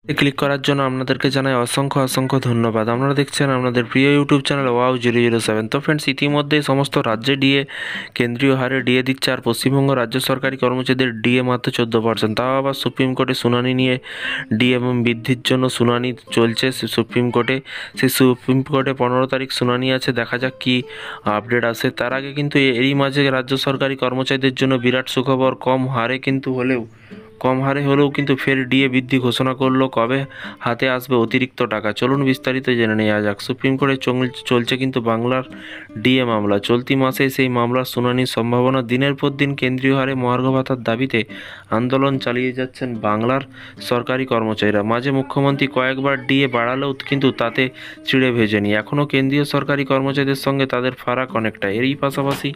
Click করার জন্য আপনাদেরকে জানাই অসংখ্য অসংখ্য ধন্যবাদ। আপনারা দেখছেন আপনাদের প্রিয় ইউটিউব চ্যানেল ওয়াও 007। তো ফ্রেন্ডস, ইতিমধ্যে সমস্ত রাজ্যে ডিএ কেন্দ্রীয় হারে ডিএ দিচ্ছে, আর পশ্চিমবঙ্গ রাজ্য সরকারি কর্মচারীদের ডিএ মাত্র 14%। তাও আবার সুপ্রিম কোর্টে শুনানি নিয়ে ডিএ বৃদ্ধির জন্য শুনানি চলছে সুপ্রিম কোর্টে। সেই সুপ্রিম কোর্টে 15 তারিখ শুনানি আছে, দেখা যাক কি আপডেট আসে। তার আগে কিন্তু এরই মাঝে রাজ্য সরকারি কর্মচারীদের জন্য বিরাট সুখবর। কম হারে হলেও কিন্তু ফের ডিএ বৃদ্ধি ঘোষণা করলো। কবে হাতে আসবে অতিরিক্ত টাকা, চলুন বিস্তারিত জেনে নেওয়া যাক। সুপ্রিম কোর্টে চলছে কিন্তু বাংলার ডিএ মামলা। চলতি মাসে সেই মামলার শুনানির সম্ভাবনা। দিনের পর দিন কেন্দ্রীয় হারে মহার্ঘ ভাতার দাবিতে আন্দোলন চালিয়ে যাচ্ছেন বাংলার সরকারি কর্মচারীরা। মাঝে মুখ্যমন্ত্রী কয়েকবার ডিএ বাড়ালেও কিন্তু তাতে চিড়ে ভেজেনি। এখনও কেন্দ্রীয় সরকারি কর্মচারীদের সঙ্গে তাদের ফারাক অনেকটা। এরই পাশাপাশি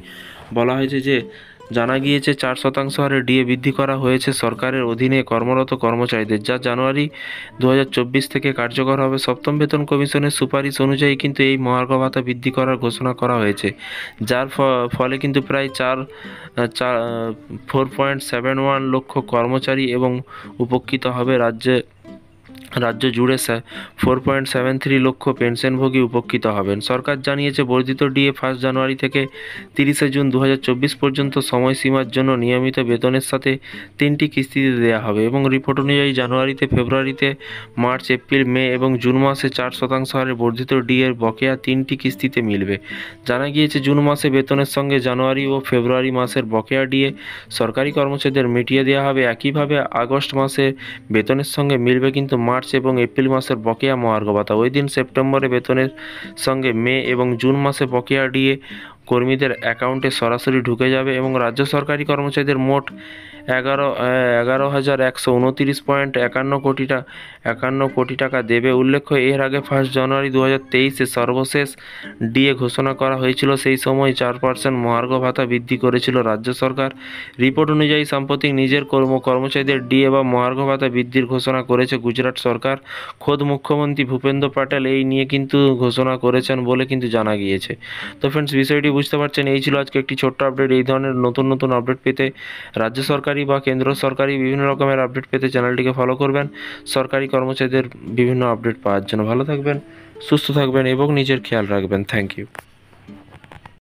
বলা হয়েছে যে জানা গিয়েছে 4% হারে ডিএ বৃদ্ধি করা হয়েছে সরকারের অধীনে কর্মরত কর্মচারীদের, যা জানুয়ারি 2024 থেকে কার্যকর হবে। সপ্তম বেতন কমিশনের সুপারিশ অনুযায়ী কিন্তু এই মহার্ঘ ভাতা বৃদ্ধি করার ঘোষণা করা হয়েছে, যার ফলে কিন্তু প্রায় 4.71 লক্ষ কর্মচারী এবং উপকৃত হবে। রাজ্য জুড়ে 4.73 লক্ষ পেনশনভোগী উপকৃত হবেন। সরকার জানিয়েছে বর্ধিত ডিএ 1 জানুয়ারি থেকে 30 জুন 2024 পর্যন্ত সময়সীমার জন্য নিয়মিত বেতনের সাথে 3টি কিস্তিতে দেওয়া হবে, এবং রিপোর্ট অনুযায়ী জানুয়ারিতে, ফেব্রুয়ারিতে, মার্চ, এপ্রিল, মে এবং জুন মাসে 4% হারে বর্ধিত ডিএর বকেয়া 3টি কিস্তিতে মিলবে। জানা গিয়েছে জুন মাসে বেতনের সঙ্গে জানুয়ারি ও ফেব্রুয়ারি মাসের বকেয়া ডিএ সরকারি কর্মচারীদের মিটিয়ে দেওয়া হবে। একইভাবে আগস্ট মাসে বেতনের সঙ্গে মিলবে কিন্তু মার্চ এবং এপ্রিল মাসের বকেয়া মহার্ঘ ভাতা। ওই দিন সেপ্টেম্বরে বেতনের সঙ্গে মে এবং জুন মাসে বকেয়া ডিএ কর্মীদের অ্যাকাউন্টে সরাসরি ঢুকে যাবে, এবং রাজ্য সরকারি কর্মচারীদের মোট 11,129.51 কোটি টাকা দেবে। উল্লেখ্য, এর আগে 1 জানুয়ারি 2023-এ সর্বশেষ ডিএ ঘোষণা করা হয়েছিল। সেই সময় 4% মহার্ঘ ভাতা বৃদ্ধি করেছিল রাজ্য সরকার। রিপোর্ট অনুযায়ী সাম্প্রতিক নিজের কর্মচারীদের ডিএ বা মহার্ঘ ভাতা বৃদ্ধির ঘোষণা করেছে গুজরাট সরকার। খোদ মুখ্যমন্ত্রী ভূপেন্দ্র প্যাটেল এই নিয়ে কিন্তু ঘোষণা করেছেন বলে কিন্তু জানা গিয়েছে। তো ফ্রেন্ডস, বিষয়টি বুঝতে পারছেন। এই ছিল আজকে একটি ছোট্ট আপডেট। এই ধরনের নতুন নতুন আপডেট পেতে, রাজ্য সরকারি বা কেন্দ্র সরকারি বিভিন্ন রকমের আপডেট পেতে চ্যানেলটিকে ফলো করবেন। সরকারি কর্মচারীদের বিভিন্ন আপডেট পাওয়ার জন্য ভালো থাকবেন, সুস্থ থাকবেন এবং নিজের খেয়াল রাখবেন। Thank you.